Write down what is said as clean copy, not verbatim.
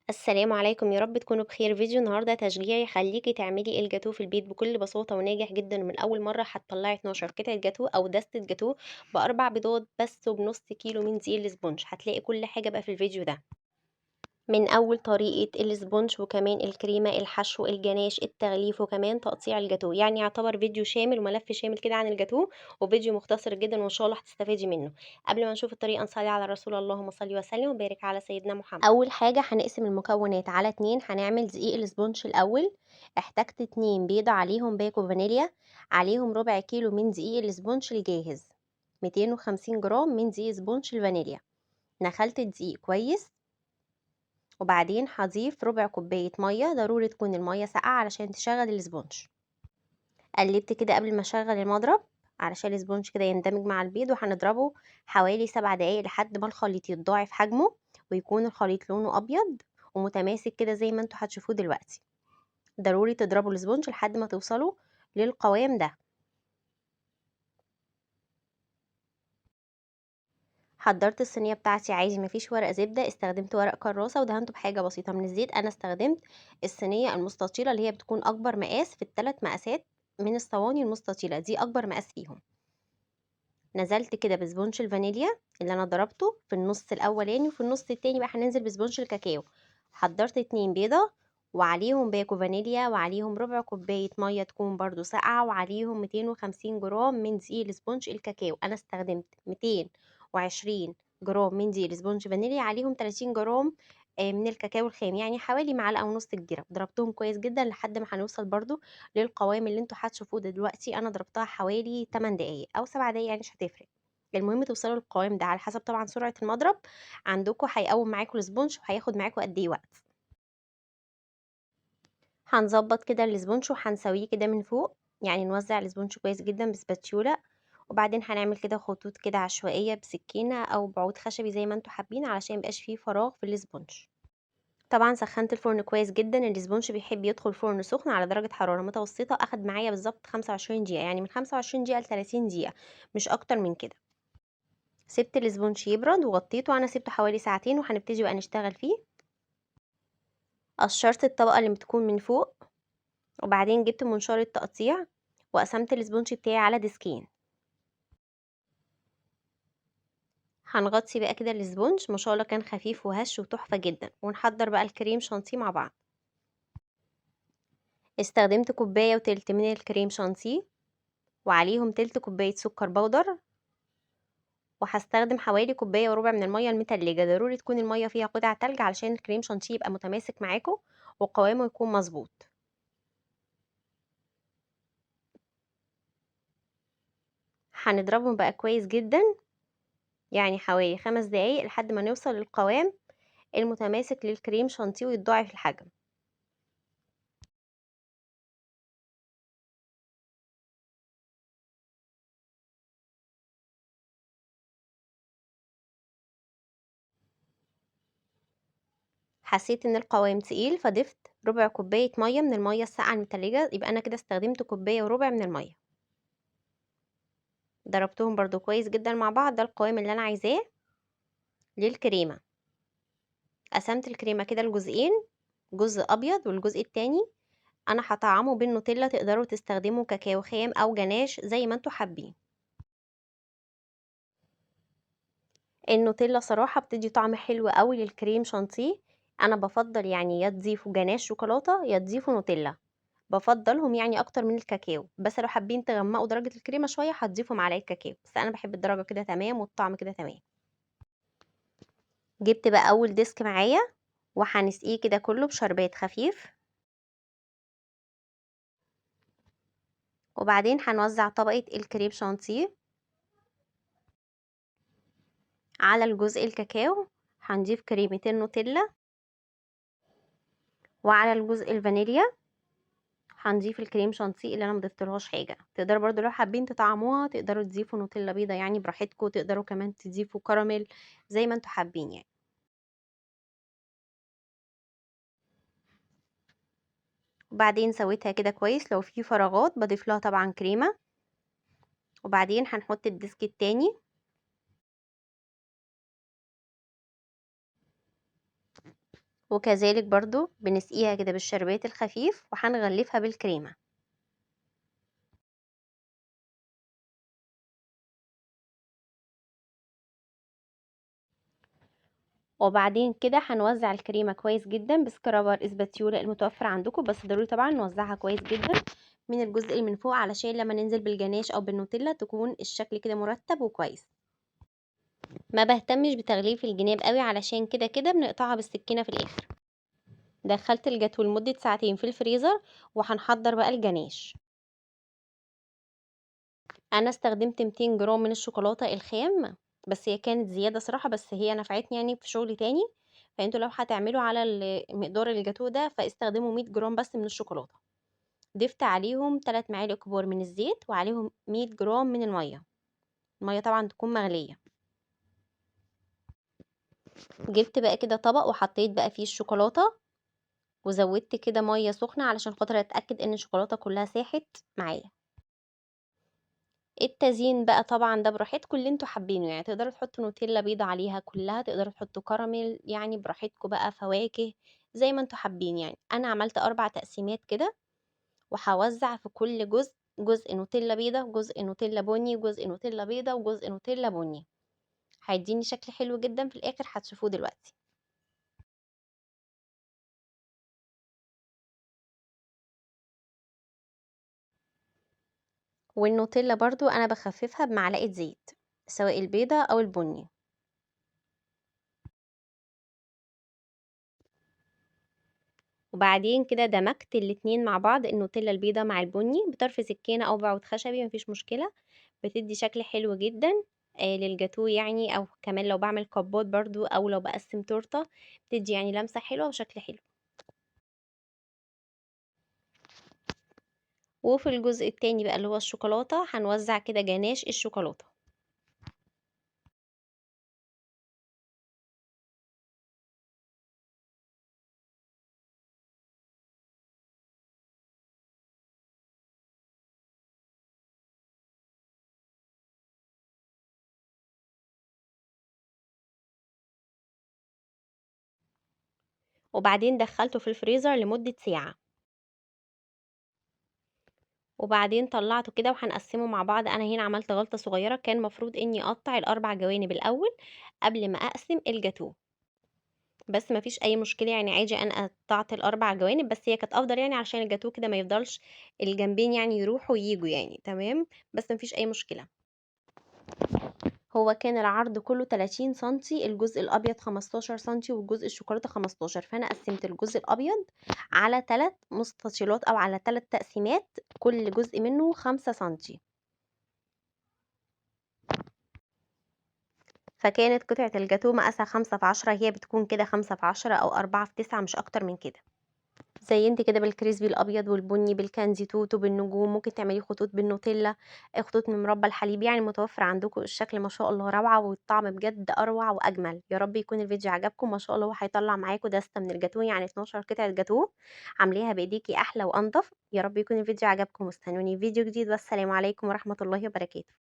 السلام عليكم، يا رب تكونوا بخير. فيديو النهارده تشجيع يخليكي تعملي الجاتوه في البيت بكل بساطة وناجح جدا، ومن أول مرة هتطلعي 12 قطعة جاتوه أو دستة جاتوه بأربع بيضات بس وبنص كيلو من دقيق الاسبونج. هتلاقي كل حاجة بقى في الفيديو ده، من أول طريقة الاسبونج وكمان الكريمة، الحشو، الجناش، التغليف، وكمان تقطيع الجاتوه. يعني يعتبر فيديو شامل وملف شامل كده عن الجاتوه، وفيديو مختصر جدا وإن شاء الله هتستفادي منه. قبل ما نشوف الطريقة نصلي على الرسول، اللهم صل وسلم وبارك على سيدنا محمد. أول حاجة هنقسم المكونات على 2. هنعمل دقيق الاسبونج الأول. احتجت 2 بيضة، عليهم باكو فانيليا، عليهم ربع كيلو من دقيق الاسبونج الجاهز، 250 جرام من دقيق اسبونج الفانيليا. نخلت الدقيق كويس، وبعدين هضيف ربع كوباية مية، ضروري تكون المية ساقعة علشان تشغل الاسبونج. قلبت كده قبل ما اشغل المضرب علشان الاسبونج كده يندمج مع البيض، وهنضربه حوالي 7 دقايق لحد ما الخليط يتضاعف حجمه ويكون الخليط لونه ابيض ومتماسك كده زي ما انتوا هتشوفوه دلوقتي. ضروري تضربوا الاسبونج لحد ما توصلوا للقوام ده. حضرت الصينيه بتاعتي عادي، مفيش ورق زبده، استخدمت ورق كراسه ودهنته بحاجه بسيطه من الزيت. انا استخدمت الصينيه المستطيله اللي هي بتكون اكبر مقاس في الثلاث مقاسات من الصواني المستطيله دي، اكبر مقاس فيهم. نزلت كده بسبونج الفانيليا اللي انا ضربته في النص الاولاني، وفي النص التاني بقى هننزل بسبونج الكاكاو. حضرت 2 بيضه وعليهم باكو فانيليا، وعليهم ربع كوبايه ميه تكون برضو ساقعه، وعليهم 250 جرام من دقيق الاسبونج الكاكاو. انا استخدمت 220 جرام من دقيق الاسبونج فانيليا، عليهم 30 جرام من الكاكاو الخام، يعني حوالي معلقه ونص كبيره. ضربتهم كويس جدا لحد ما هنوصل برضو للقوام اللي انتوا هتشوفوه دلوقتي. انا ضربتها حوالي 8 دقايق او 7 دقايق، يعني مش هتفرق. المهم توصلوا للقوام ده على حسب طبعا سرعه المضرب عندكم، هيقوم معاكم الاسبونج وهياخد معاكم قد ايه وقت. هنظبط كده الاسبونج وهنسويه كده من فوق، يعني نوزع الاسبونج كويس جدا بسباتشوله، وبعدين هنعمل كده خطوط كده عشوائيه بسكينه او بعود خشبي زي ما انتوا حابين علشان ميبقاش فيه فراغ في الاسبونج. طبعا سخنت الفرن كويس جدا، الاسبونج بيحب يدخل فرن سخن على درجة حرارة متوسطة. اخد معايا بالظبط 25 دقيقة، يعني من 25 دقيقة ل 30 دقيقة، مش اكتر من كده. سبت الاسبونج يبرد وغطيته، انا سبته حوالي ساعتين وهنبتدي بقى نشتغل فيه. قشرت الطبقة اللي بتكون من فوق، وبعدين جبت منشار التقطيع وقسمت الاسبونج بتاعي على ديسكين. هنغطي بقى كده الاسبونج، ما شاء الله كان خفيف وهش وتحفة جدا. ونحضر بقى الكريم شانتيه مع بعض. استخدمت كوباية وتلت من الكريم شانتيه، وعليهم تلت كوباية سكر بودر، وهستخدم حوالي كوباية وربع من المية المتلجة. ضروري تكون المية فيها قطع تلج علشان الكريم شانتيه يبقى متماسك معاكم وقوامه يكون مظبوط. هنضربهم بقى كويس جدا، يعني حوالي 5 دقايق لحد ما نوصل للقوام المتماسك للكريم شانتيه ويتضاعف الحجم. حسيت ان القوام تقيل فضفت ربع كوباية مية من المية الساقعة المتلجة، يبقى انا كده استخدمت كوباية وربع من المية. ضربتهم برضو كويس جدا مع بعض، ده القوام اللي انا عايزاه للكريمة. قسمت الكريمة كده لجزئين، جزء ابيض والجزء التاني انا هطعمه بالنوتيلا. تقدروا تستخدموا كاكاو خام او جناش زي ما انتوا حابين. النوتيلا صراحة بتدي طعم حلو قوي للكريم شانتيه. انا بفضل يعني يا تضيفوا جناش شوكولاتة يا تضيفوا نوتيلا، بفضلهم يعني اكتر من الكاكاو. بس لو حابين تغمقوا درجة الكريمة شوية هتضيفوا معلقة كاكاو، بس انا بحب الدرجة كده تمام والطعم كده تمام. جبت بقى اول ديسك معايا وهنسقيه كده كله بشربات خفيف، وبعدين هنوزع طبقة الكريم شانتيه على الجزء الكاكاو. هنضيف كريمتين نوتيلا، وعلى الجزء الفانيليا هنضيف الكريم شانتيه اللي انا مضفتلهاش حاجه. تقدروا برضو لو حابين تطعموها تقدروا تضيفوا نوتيلا بيضه يعني براحتكم، تقدروا كمان تضيفوا كراميل زي ما انتوا حابين يعني. وبعدين سويتها كده كويس، لو في فراغات بضيف لها طبعا كريمه. وبعدين هنحط الديسك التاني، وكذلك برضو بنسقيها كده بالشربات الخفيف وهنغلفها بالكريمة. وبعدين كده هنوزع الكريمة كويس جدا بسكرابر اسباتيولا المتوفر عندكم، بس ضروري طبعا نوزعها كويس جدا من الجزء اللي من فوق علشان لما ننزل بالجناش او بالنوتيلا تكون الشكل كده مرتب وكويس. ما بهتمش بتغليف الجناب قوي علشان كده كده بنقطعها بالسكينة في الاخر. دخلت الجاتو لمدة ساعتين في الفريزر وهنحضر بقى الجناش. انا استخدمت 200 جرام من الشوكولاتة الخام، بس هي كانت زيادة صراحة، بس هي نفعتني يعني في شغل تاني. فانتوا لو هتعملوا على مقدار الجاتو ده فاستخدموا 100 جرام بس من الشوكولاتة. ضفت عليهم 3 معالق كبار من الزيت وعليهم 100 جرام من المية. المية طبعا تكون مغلية. جبت بقى كده طبق وحطيت بقى فيه الشوكولاتة، وزودت كده مية سخنة علشان خاطر اتأكد ان الشوكولاتة كلها ساحت معايا. التزيين بقى طبعا ده براحتكم اللي انتوا حابينه، يعني تقدروا تحطوا نوتيلا بيضة عليها كلها، تقدروا تحطوا كراميل، يعني براحتكم بقى، فواكه زي ما انتوا حابين. يعني انا عملت 4 تقسيمات كده، وهوزع في كل جزء جزء نوتيلا بيضة وجزء نوتيلا بني وجزء نوتيلا بيضة وجزء نوتيلا بني. هيديني شكل حلو جدا في الاخر هتشوفوه دلوقتي. والنوتيلا برضو انا بخففها بمعلقة زيت، سواء البيضة او البني. وبعدين كده دمجت الاتنين مع بعض، النوتيلا البيضة مع البني، بطرف سكينة او بعود خشبي مفيش مشكلة. بتدي شكل حلو جدا للجاتو يعني، او كمان لو بعمل كبات برضو او لو بقسم تورته بتدي يعني لمسة حلوة وشكل حلو. وفي الجزء التاني بقى اللي هو الشوكولاتة هنوزع كده جناش الشوكولاتة. وبعدين دخلته في الفريزر لمدة ساعة. وبعدين طلعته كده وهنقسمه مع بعض. انا هنا عملت غلطة صغيرة، كان مفروض اني اقطع الاربع جوانب الاول قبل ما اقسم الجاتو، بس ما فيش اي مشكله يعني عادي انا قطعت الاربع جوانب، بس هي كانت افضل يعني عشان الجاتوه كده ما يفضلش الجنبين يعني يروحوا وييجوا يعني تمام. بس ما فيش اي مشكله. هو كان العرض كله 30 سنتي، الجزء الابيض 15 سنتي والجزء الشوكولاته 15، فانا قسمت الجزء الابيض على 3 مستطيلات او على 3 تقسيمات، كل جزء منه 5 سنتي. فكانت قطعه الجاتوه مقاسها 5 في 10، هي بتكون كده 5 في 10 او 4 في 9، مش اكتر من كده. زينتي كده بالكريسبي الابيض والبني بالكنزي توتو بالنجوم، ممكن تعملي خطوط بالنوتيلا، خطوط من مربى الحليب، يعني متوفر عندكم. الشكل ما شاء الله روعه، والطعم بجد اروع واجمل. يا رب يكون الفيديو عجبكم. ما شاء الله هو هيطلع معاكم دستة من الجاتوه، يعني 12 قطعه جاتوه عامليها بايديكي احلى وانضف. يا رب يكون الفيديو عجبكم، واستنوني في فيديو جديد، والسلام عليكم ورحمه الله وبركاته.